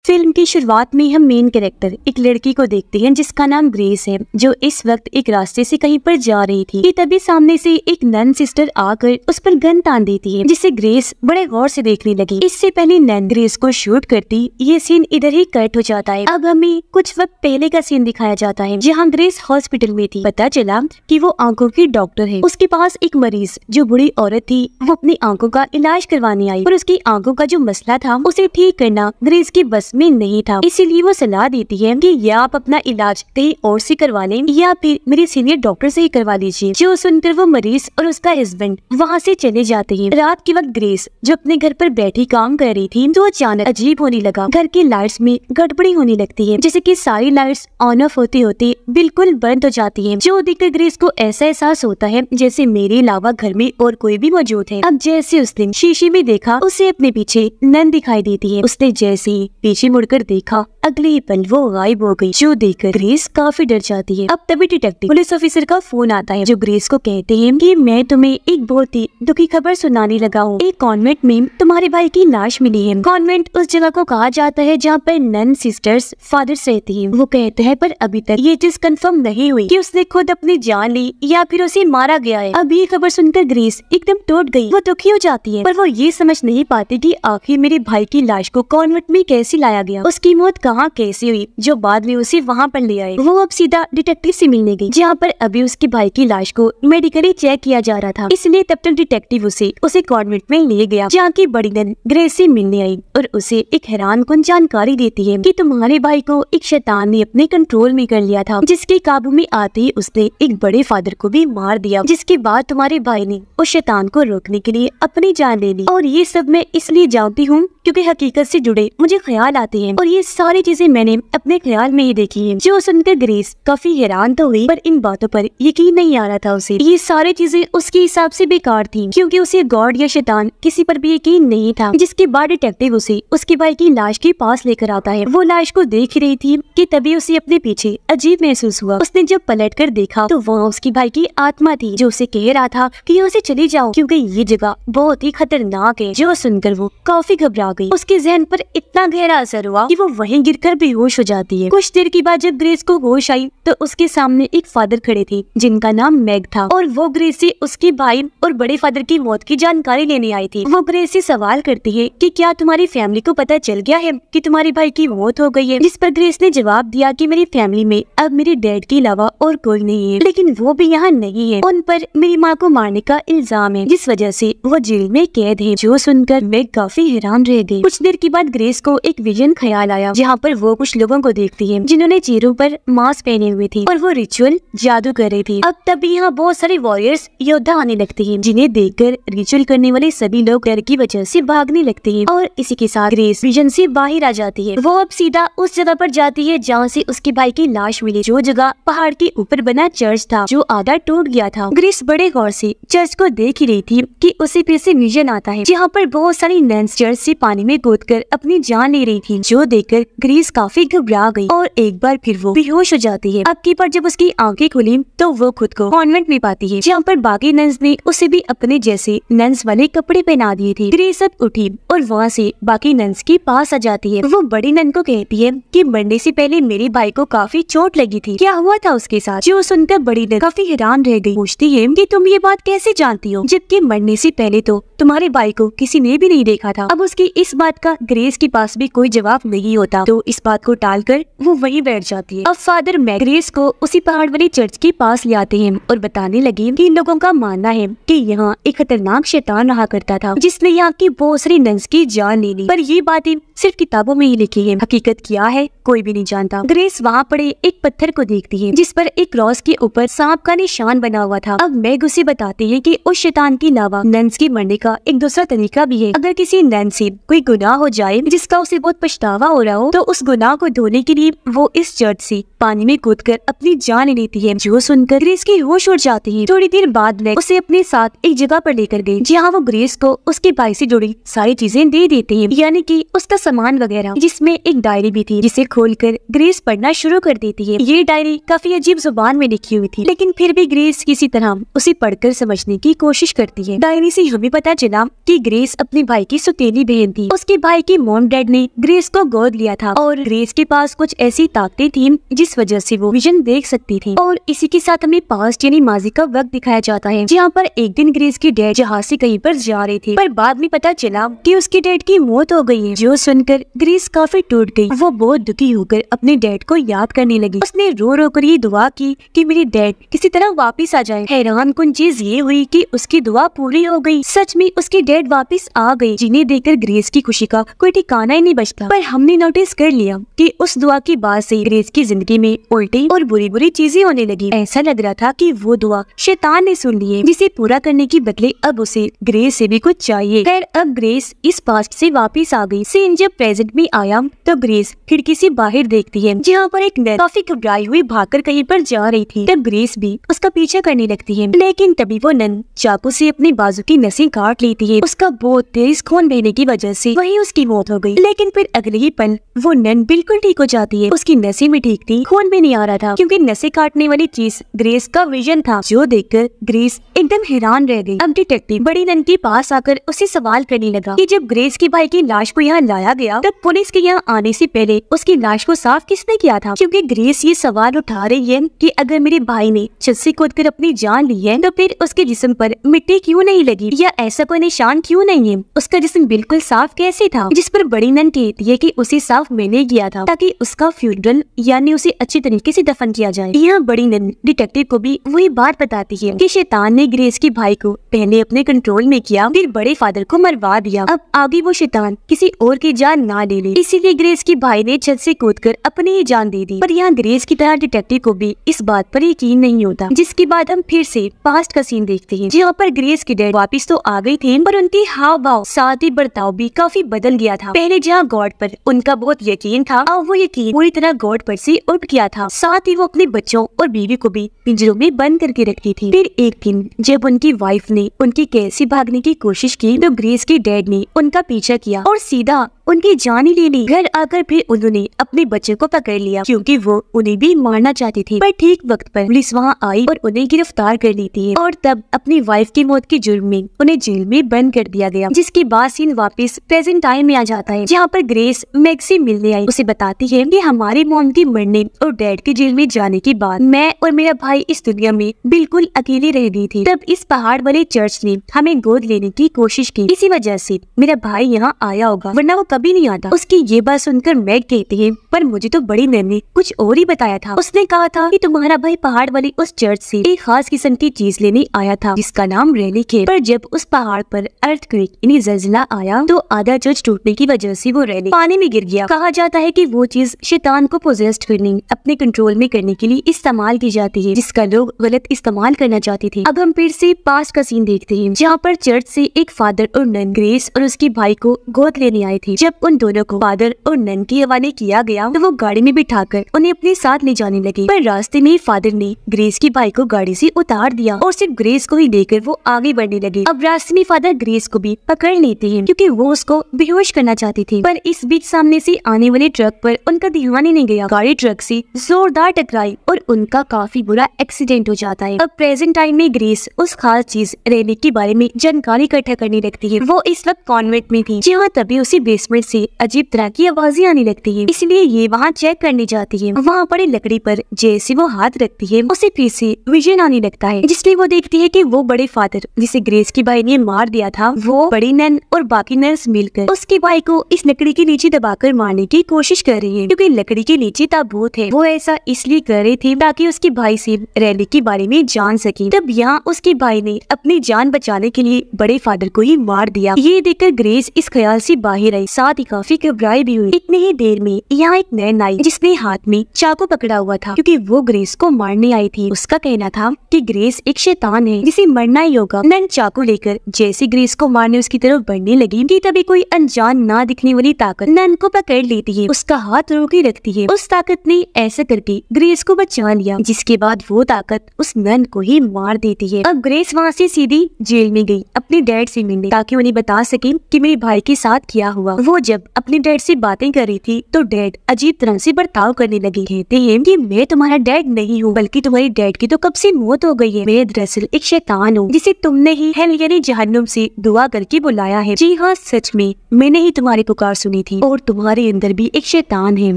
Film की शुरुआत में हम मेन कैरेक्टर एक लड़की को देखते हैं जिसका नाम ग्रेस है, जो इस वक्त एक रास्ते से कहीं पर जा रही थी कि तभी सामने से एक नन सिस्टर आकर उस पर गन तान देती है, जिसे ग्रेस बड़े गौर से देखने लगी। इससे पहले नन ग्रेस को शूट करती ये सीन इधर ही कट हो जाता है। अब हमें कुछ वक्त पहले का सीन दिखाया जाता है जहाँ ग्रेस हॉस्पिटल में थी। पता चला कि वो आंखों की डॉक्टर है। उसके पास एक मरीज जो बूढ़ी औरत थी वो अपनी आंखों का इलाज करवाने आई, पर उसकी आंखों का जो मसला था उसे ठीक करना ग्रेस की बस में नहीं था। इसीलिए वो सलाह देती है कि या आप अपना इलाज कहीं और से करवा लें या फिर मेरे सीनियर डॉक्टर से ही करवा लीजिए। जो सुनकर वो मरीज और उसका हस्बैंड वहाँ से चले जाते हैं। रात के वक्त ग्रेस जो अपने घर पर बैठी काम कर रही थी तो अचानक अजीब होने लगा। घर की लाइट्स में गड़बड़ी होने लगती है, जैसे कि सारी लाइट्स ऑन ऑफ होते होते बिल्कुल बंद हो जाती है। जो देखकर ग्रेस को ऐसा एहसास होता है जैसे मेरे अलावा घर में और कोई भी मौजूद है। अब जैसे उसने शीशे में देखा उसे अपने पीछे नन दिखाई देती है। उसने जैसे ही पीछे मुड़कर देखा अगले ही पल वो गायब हो गई, जो देखकर ग्रेस काफी डर जाती है। अब तभी डिटेक्टिव पुलिस ऑफिसर का फोन आता है, जो ग्रेस को कहते हैं कि मैं तुम्हें एक बहुत ही दुखी खबर सुनाने लगा हूँ। एक कॉन्वेंट में तुम्हारे भाई की लाश मिली है। कॉन्वेंट उस जगह को कहा जाता है जहाँ पर नन सिस्टर्स फादर्स रहती है। वो कहते हैं पर अभी तक ये चीज कंफर्म नहीं हुई कि उसने खुद अपनी जान ली या फिर उसे मारा गया है। अब ये खबर सुनकर ग्रेस एकदम टूट गई। वो दुखी हो जाती है, पर वो ये समझ नहीं पाती कि आखिर मेरे भाई की लाश को कॉन्वेंट में कैसे लाया गया, उसकी मौत कहाँ कैसी हुई जो बाद में उसे वहाँ पर ले आए। वो अब सीधा डिटेक्टिव से मिलने गई, जहाँ पर अभी उसके भाई की लाश को मेडिकली चेक किया जा रहा था। इसलिए तब तक डिटेक्टिव उसे कॉन्वेंट में ले गया, जहाँ की बड़ी नन ग्रेस से मिलने आई और उसे एक हैरानकुन जानकारी देती है कि तुम्हारे भाई को एक शैतान ने अपने कंट्रोल में कर लिया था, जिसके काबू में आते ही उसने एक बड़े फादर को भी मार दिया, जिसके बाद तुम्हारे भाई ने उस शैतान को रोकने के लिए अपनी जान ले ली। और ये सब मैं इसलिए जानती हूँ क्योंकि हकीकत से जुड़े मुझे ख्याल आते हैं और ये सारी चीजें मैंने अपने ख्याल में ही देखी है। जो सुनकर ग्रेस काफी हैरान तो हुई, पर इन बातों पर यकीन नहीं आ रहा था उसे। ये सारी चीजें उसके हिसाब से बेकार थी, क्योंकि उसे गॉड या शैतान किसी पर भी यकीन नहीं था। जिसके बाद डिटेक्टिव उसे उसके भाई की लाश के पास लेकर आता है। वो लाश को देख ही रही थी कि तभी उसे अपने पीछे अजीब महसूस हुआ। उसने जब पलट कर देखा तो वहाँ उसकी भाई की आत्मा थी, जो उसे कह रहा था कि यहाँ से चली जाओ क्योंकि ये जगह बहुत ही खतरनाक है। जो सुनकर वो काफी घबरा गई। उसके जहन पर इतना गहरा असर हुआ कि वो वहीं गिरकर बेहोश हो जाती है। कुछ देर के बाद जब ग्रेस को होश आई तो उसके सामने एक फादर खड़े थे जिनका नाम मैग था, और वो ग्रेस से उसके भाई और बड़े फादर की मौत की जानकारी लेने आई थी। वो ग्रेस से सवाल करती है कि क्या तुम्हारी फैमिली को पता चल गया है कि तुम्हारे भाई की मौत हो गई है, जिस पर ग्रेस ने जवाब दिया कि मेरी फैमिली में अब मेरे डैड के अलावा और कोई नहीं है, लेकिन वो भी यहाँ नहीं है। उन पर मेरी माँ को मारने का इल्जाम है, जिस वजह से वो जेल में कैद है। जो सुनकर मैग काफी हैरान रह गई। कुछ देर के बाद ग्रेस को एक विजन ख्याल आया, जहाँ पर वो कुछ लोगों को देखती है जिन्होंने चेहरों पर मास्क पहने हुए थे और वो रिचुअल जादू कर रही थी। अब तभी यहाँ बहुत सारे वॉरियर्स योद्धा आने लगते हैं, जिन्हें देखकर रिचुअल करने वाले सभी लोग डर की वजह से भागने लगते हैं। और इसी के साथ ग्रेस विजन से बाहर आ जाती है। वो अब सीधा उस जगह पर जाती है जहाँ से उसके भाई की लाश मिली, जो जगह पहाड़ के ऊपर बना चर्च था जो आधा टूट गया था। ग्रेस बड़े गौर से चर्च को देख ही रही थी कि उसे फिर से विजन आता है, जहाँ पर बहुत सारी नन्स चर्च से पानी में कूदकर अपनी जान ले रही थी। जो देखकर ग्रेस काफी घबरा गई और एक बार फिर वो बेहोश हो जाती है। अब की बार जब उसकी आंखें खुली तो वो खुद को कॉन्वेंट में पाती है, जहाँ पर बाकी नन्स ने उसे भी अपने जैसे नन्स वाले कपड़े पहना दिए थे। ग्रेस अब उठी और वहाँ से बाकी नन्स के पास आ जाती है। वो बड़ी नन को कहती है कि मरने से पहले मेरे भाई को काफी चोट लगी थी, क्या हुआ था उसके साथ। जो सुनकर बड़ी नन काफी हैरान रह गई। पूछती है कि तुम ये बात कैसे जानती हो, जबकि मरने से पहले तो तुम्हारे भाई को किसी ने भी नहीं देखा था। अब उसकी इस बात का ग्रेस के पास भी कोई जवाब नहीं होता, तो इस बात को टालकर वो वहीं बैठ जाती है। अब फादर मैग ग्रेस को उसी पहाड़ वाली चर्च के पास ले आते हैं और बताने लगे कि इन लोगों का मानना है कि यहाँ एक खतरनाक शैतान रहा करता था, जिसने यहाँ की बहुत सारी नन्स की जान ले ली। पर ये बातें सिर्फ किताबों में ही लिखी है, हकीकत क्या है कोई भी नहीं जानता। ग्रेस वहाँ पड़े एक पत्थर को देखती है जिस पर एक क्रॉस के ऊपर सांप का निशान बना हुआ था। अब मैग उसे बताती है कि उस शैतान के अलावा नन्स के मरने का एक दूसरा तरीका भी है। अगर किसी नन से कोई गुनाह हो जाए जिसका उसे बहुत पछतावा हो रहा हो, तो उस गुनाह को धोने के लिए वो इस चर्च से पानी में कूदकर अपनी जान लेती है। जो सुनकर ग्रेस की होश उड़ जाती है। थोड़ी देर बाद मैग उसे अपने साथ एक जगह पर लेकर गई, जहाँ वो ग्रेस को उसके भाई से जुड़ी सारी चीजें दे देते हैं, यानी कि उसका सामान वगैरह, जिसमें एक डायरी भी थी जिसे खोलकर ग्रेस पढ़ना शुरू कर देती है। ये डायरी काफी अजीब जुबान में लिखी हुई थी, लेकिन फिर भी ग्रेस किसी तरह उसे पढ़कर समझने की कोशिश करती है। डायरी से हमें पता चला कि ग्रेस अपने भाई की सौतेली बहन थी। उसके भाई की मॉम डैड ने ग्रेस को गोद लिया था और ग्रेस के पास कुछ ऐसी ताकतें थी जिस वजह से वो विजन देख सकती थी। और इसी के साथ हमें पास्ट यानी माजी का वक्त दिखाया जाता है, जहाँ पर एक दिन ग्रेस की डैड जहाज से कहीं पर जा रहे थे, पर बाद में पता चला कि उसके डैड की मौत हो गई है। जो सुनकर ग्रेस काफी टूट गई। वो बहुत दुखी होकर अपने डैड को याद करने लगी। उसने रो रो कर ये दुआ की कि मेरे डैड किसी तरह वापस आ जाए। हैरान कुन चीज ये हुई कि उसकी दुआ पूरी हो गई। सच में उसके डैड वापस आ गए, जिन्हें देखकर ग्रेस की खुशी का कोई ठिकाना ही नहीं बचता। पर हमने नोटिस कर लिया कि उस दुआ के बाद से ग्रेस की जिंदगी में उल्टी और बुरी बुरी चीजें होने लगी। ऐसा लग रहा था कि वो दुआ शैतान ने सुन ली है, जिसे पूरा करने के बदले अब उसे ग्रेस से भी कुछ चाहिए। खैर अब ग्रेस इस पास्ट से वापस आ गई। सीन जब प्रेजेंट में आया तो ग्रेस खिड़की से बाहर देखती है, जहाँ पर एक नन काफी घबराई हुई भागकर कहीं पर जा रही थी। तब ग्रेस भी उसका पीछा करने लगती है, लेकिन तभी वो नन चाकू से अपनी बाजू की नसें काट लेती है। उसका बहुत तेज खून बहने की वजह से वहीं उसकी मौत हो गई। लेकिन फिर अगले ही पल वो नन बिल्कुल ठीक हो जाती है। उसकी नसें भी ठीक थी, खून भी नहीं आ रहा था, क्योंकि नसें काटने वाली चीज ग्रेस का विजन था, जो देखकर ग्रेस एकदम हैरान रह गई। अब डिटेक्टिव बड़ी नन के पास आकर उसे सवाल करने लगा कि जब ग्रेस के भाई की लाश को यहाँ लाया गया तब पुलिस के यहाँ आने से पहले उसकी लाश को साफ किसने किया था? क्योंकि ग्रेस ये सवाल उठा रही है कि अगर मेरे भाई ने छत से कूदकर अपनी जान ली है तो फिर उसके जिस्म पर मिट्टी क्यों नहीं लगी, या ऐसा कोई निशान क्यों नहीं है? उसका जिस्म बिल्कुल साफ कैसे था? जिस पर बड़ी नन कहती है कि उसे साफ मैंने किया था ताकि उसका फ्यूनरल यानी उसे अच्छी तरीके से दफन किया जाए। यहाँ बड़ी नन डिटेक्टिव को भी वही बात बताती है कि शैतान ने ग्रेस के भाई को पहले अपने कंट्रोल में किया, फिर बड़े फादर को मरवा दिया। अब आगे वो शैतान किसी और की जान ना ले ले, इसीलिए ग्रेस के भाई ने छत से कूदकर अपनी ही जान दे दी। पर यहाँ ग्रेस की तरह डिटेक्टिव को भी इस बात पर यकीन नहीं होता, जिसके बाद हम फिर से पास्ट का सीन देखते हैं, जहाँ पर ग्रेस के डैड वापिस तो आ गए थे, पर उनकी हाव भाव साथ ही बर्ताव भी काफी बदल गया था। पहले जहाँ गॉड पर उनका बहुत यकीन था, अब वो यकीन पूरी तरह गॉड पर से उठ गया था। साथ ही वो अपने बच्चों और बीवी को भी पिंजरों में बंद करके रखती थी। फिर एक दिन जब उनकी वाइफ ने उनकी कैद से भागने की कोशिश की तो ग्रेस के डैड ने उनका पीछा किया और सीधा उनकी जान ही ले ली। घर आकर फिर उन्होंने अपने बच्चे को पकड़ लिया, क्योंकि वो उन्हें भी मारना चाहती थी। पर ठीक वक्त पर पुलिस वहां आई और उन्हें गिरफ्तार कर लेती है, और तब अपनी वाइफ की मौत के जुर्म में उन्हें जेल में बंद कर दिया गया। जिसके बाद सीन वापस प्रेजेंट टाइम में आ जाता है, जहाँ पर ग्रेस मैग से मिलने आई। उसे बताती है कि हमारी मॉम के मरने और डैड के जेल में जाने के बाद मैं और मेरा भाई इस दुनिया में बिल्कुल अकेले रह गई थी। तब इस पहाड़ वाले चर्च ने हमें गोद लेने की कोशिश की, इसी वजह से मेरा भाई यहाँ आया होगा, वरना वो कभी नहीं आता। उसकी ये बात सुनकर मैग कहती है, पर मुझे तो बड़ी नन ने कुछ और ही बताया था। उसने कहा था कि तुम्हारा भाई पहाड़ वाली उस चर्च से एक खास किस्म की चीज लेने आया था, जिसका नाम रेलिक है। पर जब उस पहाड़ पर अर्थक्वेक यानी ज़लज़ला आया तो आधा चर्च टूटने की वजह से वो रेलिक पानी में गिर गया। कहा जाता है कि वो चीज शैतान को पोजेस्ट करने, अपने कंट्रोल में करने के लिए इस्तेमाल की जाती है, जिसका लोग गलत इस्तेमाल करना चाहते थे। अब हम फिर से पास्ट का सीन देखते हैं, जहाँ पर चर्च से एक फादर और नन ग्रेस और उसके भाई को गोद लेने आए थे। जब उन दोनों को फादर और नन के हवाले किया गया तो वो गाड़ी में बिठाकर उन्हें अपने साथ ले जाने लगे। पर रास्ते में फादर ने ग्रेस के भाई को गाड़ी से उतार दिया और सिर्फ ग्रेस को ही लेकर वो आगे बढ़ने लगे। अब रास्ते में फादर ग्रेस को भी पकड़ लेते हैं, क्योंकि वो उसको बेहोश करना चाहती थी। पर इस बीच सामने से आने वाले ट्रक पर उनका ध्यान ही नहीं गया। गाड़ी ट्रक से जोरदार टकराई और उनका काफी बुरा एक्सीडेंट हो जाता है। अब प्रेजेंट टाइम में ग्रेस उस खास चीज रेलिक के बारे में जानकारी इकट्ठा करने लगती है। वो इस वक्त कॉन्वेंट में थी, जहाँ तभी उसी बेसमेंट से अजीब तरह की आवाजें आने लगती है, इसलिए ये वहाँ चेक करने जाती है। वहाँ पड़े लकड़ी पर जैसे वो हाथ रखती है उसे फिर से विजन आने लगता है, जिसलिए वो देखती है कि वो बड़े फादर जिसे ग्रेस के भाई ने मार दिया था, वो बड़ी नन और बाकी नर्स मिलकर उसके भाई को इस लकड़ी के नीचे दबाकर मारने की कोशिश कर रही है, क्योंकि लकड़ी के नीचे ताबूत है। वो ऐसा इसलिए कर रही थी ताकि उसके भाई से रेलिक के बारे में जान सके। तब यहाँ उसके भाई ने अपनी जान बचाने के लिए बड़े फादर को ही मार दिया। ये देखकर ग्रेस इस ख्याल से बाहर आई, साथ ही काफी घबराई भी हुई। इतनी ही देर में यहाँ एक नन आई, जिसने हाथ में चाकू पकड़ा हुआ था, क्योंकि वो ग्रेस को मारने आई थी। उसका कहना था कि ग्रेस एक शैतान है जिसे मरना ही होगा। नन चाकू लेकर जैसे ग्रेस को मारने उसकी तरफ बढ़ने लगी कि तभी कोई अनजान ना दिखने वाली ताकत नन को पकड़ लेती है, उसका हाथ रोके रखती है। उस ताकत ने ऐसा करके ग्रेस को बचा लिया, जिसके बाद वो ताकत उस नन को ही मार देती है। अब ग्रेस वहाँ से सीधी जेल में गई अपने डैड से मिलने, ताकि उन्हें बता सके कि मेरे भाई के साथ क्या हुआ। वो जब अपने डैड से बातें कर रही थी तो डैड अजीब तरह से बर्ताव करने लगे। कहते हैं कि मैं तुम्हारा डैड नहीं हूँ, बल्कि तुम्हारी डैड की तो कब से मौत हो गई है। मैं दरअसल एक शैतान हूँ जिसे तुमने ही हेल यानी जहन्नुम से दुआ करके बुलाया है। जी हाँ, सच सच में मैंने ही तुम्हारी पुकार सुनी थी और तुम्हारे अंदर भी एक शैतान है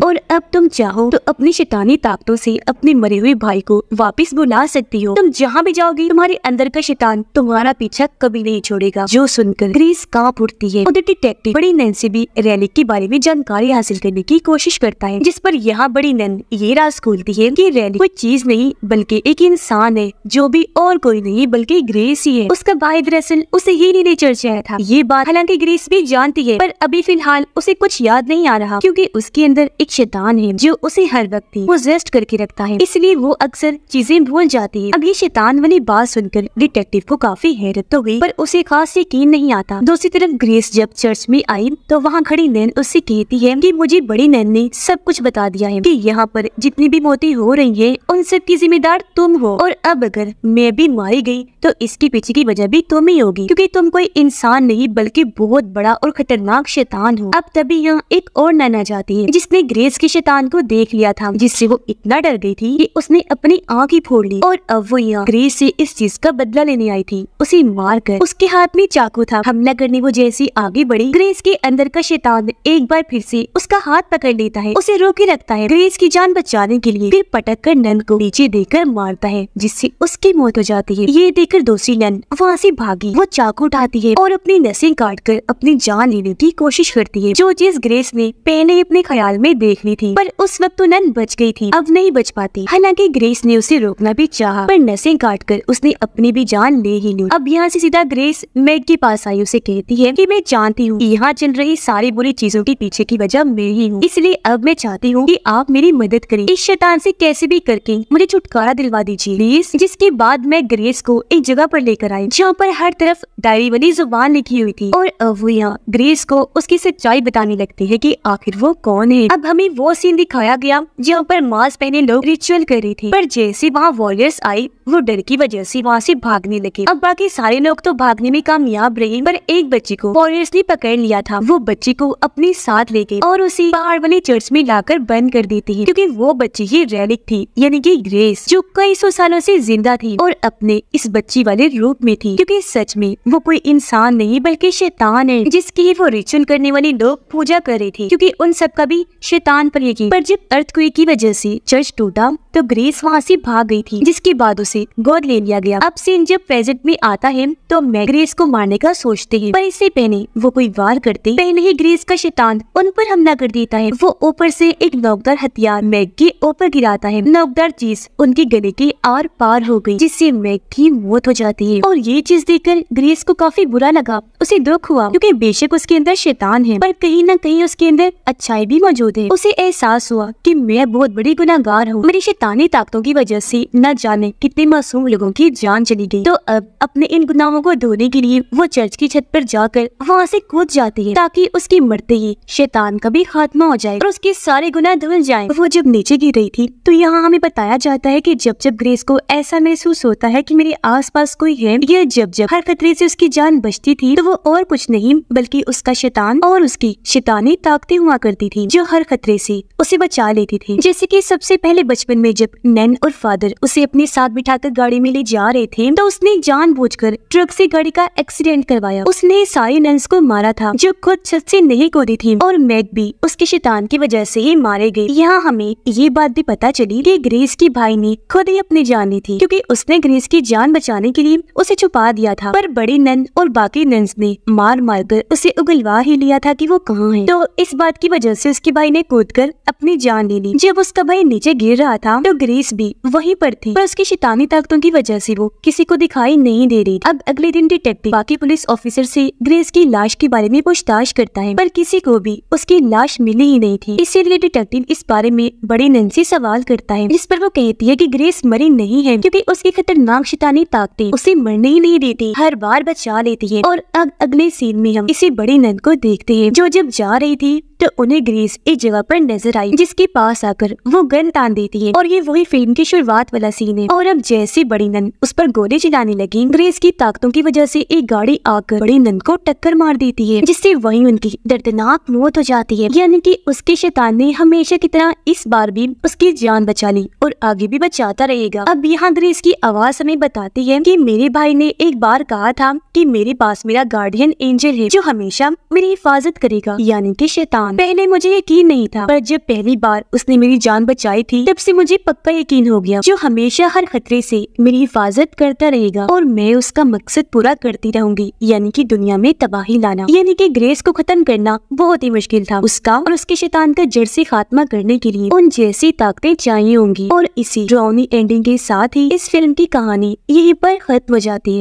और अब तुम चाहो तो अपनी शैतानी ताकतों से अपने मरे हुए भाई को वापस बुला सकती हो। तुम जहाँ भी जाओगी तुम्हारे अंदर का शैतान तुम्हारा पीछा कभी नहीं छोड़ेगा। जो सुनकर ग्रेस कांप उठती है। उधर डिटेक्टिव बड़ी नैन से भी रेलिक के बारे में जानकारी हासिल करने की कोशिश करता है, जिस पर यहाँ बड़ी नैन ये राज खोलती है कि रेलिक कोई चीज नहीं बल्कि एक इंसान है, जो भी और कोई नहीं बल्कि ग्रेस ही है। उसका भाई दरअसल उसे ही नहीं चर्चाया था। ये बात हालांकि ग्रेस भी जानती है, पर अभी फिलहाल उसे कुछ याद नहीं आ रहा क्योंकि उसके अंदर एक शैतान है जो उसे हर वक्त पोजेस्ड करके रखता है, इसलिए वो अक्सर चीजें भूल जाती है। अब ये शैतान वाली बात सुनकर डिटेक्टिव को काफी हैरत तो हुई, पर उसे खास यकीन नहीं आता। दूसरी तरफ ग्रेस जब चर्च में आई तो वहाँ खड़ी नैन उससे कहती है कि मुझे बड़ी नैन ने सब कुछ बता दिया है कि यहाँ पर जितनी भी मौतें हो रही है उन सब की जिम्मेदार तुम हो, और अब अगर मैं भी मारी गई तो इसके पीछे की वजह भी तुम ही होगी क्योंकि तुम कोई इंसान नहीं बल्कि बहुत बड़ा और खतरनाक शैतान हो। अब तभी यहाँ एक और नैन आ जाती है जिसने ग्रेस के शैतान को देख लिया था, जिससे वो इतना डर गई थी कि उसने अपनी आँख ही फोड़ ली और अब वो यहाँ ग्रेस से इस चीज का बदला लेने आई थी। उसे मारकर उसके हाथ में चाकू था। हमला करने वो जैसी आगे बढ़ी, ग्रेस के अंदर का शैतान एक बार फिर से उसका हाथ पकड़ लेता है, उसे रोके रखता है। ग्रेस की जान बचाने के लिए फिर पटक कर नैन को नीचे देकर मारता है, जिससे उसकी मौत हो जाती है। ये देखकर दूसरी नैन वहाँ से भागी। वो चाकू उठाती है और अपनी नसें काटकर अपनी जान लेने की कोशिश करती है, जो चीज ग्रेस ने पहले अपने ख्याल में देख ली थी, पर उस वक्त तो नैन बच गई थी, अब नहीं बच पाती। हालांकि ग्रेस ने उसे रोकना भी चाहा, पर नसें काटकर उसने अपनी भी जान ले ही ली। अब यहाँ से सीधा ग्रेस मैग के पास आई, उसे कहती है कि मैं जानती हूँ यहाँ चल रही सारी बुरी चीजों के पीछे की वजह मैं ही हूँ, इसलिए अब मैं चाहती हूँ कि आप मेरी मदद करें, इस शैतान से कैसे भी करके मुझे छुटकारा दिलवा दीजिए प्लीज। जिसके बाद मैं ग्रेस को एक जगह पर लेकर आई जहाँ पर हर तरफ डायरी वाली जुबान लिखी हुई थी, और अब वो यहाँ ग्रेस को उसकी सच्चाई बताने लगती है कि आखिर वो कौन है। अब हमें वो सीन दिखाया गया जहाँ पर मास्क पहने लोग रिचुअल कर रहे थे, पर जैसे वहाँ वॉरियर्स आई वो डर की वजह से वहाँ से भागने लगे। अब बाकी सारे लोग तो भागने में कामयाब रहे, पर एक बच्ची को वॉरियर्स ने पकड़ लिया था। वो बच्ची को अपने साथ ले गए और उसे पहाड़ वाले चर्च में लाकर बंद कर देती है, क्योंकि वो बच्ची ही रेलिक थी, यानी कि ग्रेस, जो कई सौ सालों से जिंदा थी और अपने इस बच्ची वाले रूप में थी, क्योंकि सच में वो कोई इंसान नहीं बल्कि शैतान है, जिसकी वो रिचुअल करने वाले लोग पूजा कर रहे थे, क्योंकि उन सब का भी शैतान पर यकीन। पर जब अर्थक्वेक की वजह से चर्च टूटा तो ग्रेस वहाँ से भाग गई थी, जिसके बाद उसे गोद ले लिया गया। अब सीन जब प्रेजेंट में आता है तो मैग ग्रेस को मारने का सोचते हैं, पर इससे पहले वो कोई वार करते पहले ही ग्रेस का शैतान उन पर हमला कर देता है। वो ऊपर से एक नोकदार हथियार मैग के ऊपर गिराता है। नोकदार चीज उनके गले के आर पार हो गई, जिससे मैग की मौत हो जाती है। और ये चीज देखकर ग्रेस को काफी बुरा लगा, उसे दुख हुआ, क्योंकि बेशक उसके अंदर शैतान है पर कहीं न कहीं उसके अंदर अच्छाई भी मौजूद है। उसे एहसास हुआ कि मैं बहुत बड़ी गुनाहगार हूँ, मेरी शैतानी ताकतों की वजह से न जाने कितने मासूम लोगों की जान चली गई। तो अब अपने इन गुनाहों को धोने के लिए वो चर्च की छत पर जाकर वहाँ से कूद जाती है, ताकि उसकी मरते ही शैतान का भी खात्मा हो जाए और उसके सारे गुनाह धुल जाएं। वो जब नीचे गिर रही थी तो यहाँ हमें बताया जाता है कि जब जब ग्रेस को ऐसा महसूस होता है कि मेरे आसपास कोई है, या जब जब हर खतरे से उसकी जान बचती थी, तो वो और कुछ नहीं बल्कि उसका शैतान और उसकी शैतानी ताकतें हुआ करती थी, जो हर खतरे से उसे बचा लेती थी। जैसे कि सबसे पहले बचपन में जब नैन और फादर उसे अपने साथ बिठाकर गाड़ी में ले जा रहे थे, तो उसने जानबूझकर ट्रक से गाड़ी का एक्सीडेंट करवाया। उसने सारी नन्स को मारा था जो खुद छत से नहीं कूदी थी, और मैग भी उसके शैतान की वजह से ही मारे गए। यहाँ हमें ये बात भी पता चली कि ग्रेस के भाई ने खुद ही अपनी जान ली थी, क्योंकि उसने ग्रेस की जान बचाने के लिए उसे छुपा दिया था, पर बड़ी नन और बाकी नन्स ने मार मार कर उसे उगलवा ही लिया था कि वो कहाँ है। तो इस बात की वजह से उसके भाई ने कूदकर अपनी जान ले ली। जब उसका भाई नीचे गिर रहा था तो ग्रेस भी वहीं पर थी, पर उसकी शैतानी ताकतों की वजह से वो किसी को दिखाई नहीं दे रही। अब अगले दिन डिटेक्टिव बाकी पुलिस ऑफिसर से ग्रेस की लाश के बारे में पूछताछ करता है, पर किसी को भी उसकी लाश मिली ही नहीं थी। इसीलिए डिटेक्टिव इस बारे में बड़ी नन से सवाल करता है, जिस पर वो कहती है कि ग्रेस मरी नहीं है, क्योंकि उसकी खतरनाक शैतानी ताकतें उसे मरने ही नहीं देती, हर बार बचा लेती है। और अब अगले सीन में हम इसी बड़ी नन को देखते हैं, जो जब जा रही थी तो उन्हें ग्रेस एक जगह पर नजर आई, जिसके पास आकर वो गन तान देती है। और ये वही फिल्म की शुरुआत वाला सीन है। और अब जैसे बड़ी नन उस पर गोली चलाने लगी, ग्रेस की ताकतों की वजह से एक गाड़ी आकर बड़ी नन को टक्कर मार देती है, जिससे वहीं उनकी दर्दनाक मौत हो जाती है। यानी कि उसके शैतान ने हमेशा की तरह इस बार भी उसकी जान बचा ली और आगे भी बचाता रहेगा। अब यहाँ ग्रेस की आवाज हमें बताती है कि मेरे भाई ने एक बार कहा था कि मेरे पास मेरा गार्डियन एंजल है जो हमेशा मेरी हिफाजत करेगा, यानी कि शैतान। पहले मुझे यकीन नहीं था, पर जब पहली बार उसने मेरी जान बचाई थी तब से मुझे पक्का यकीन हो गया, जो हमेशा हर खतरे से मेरी हिफाजत करता रहेगा और मैं उसका मकसद पूरा करती रहूंगी, यानी कि दुनिया में तबाही लाना। यानी कि ग्रेस को खत्म करना बहुत ही मुश्किल था। उसका और उसके शैतान का जड़ से खात्मा करने के लिए उन जैसी ताकतें चाहिए होंगी। और इसी ड्राउनी एंडिंग के साथ ही इस फिल्म की कहानी यहीं पर खत्म हो जाती है।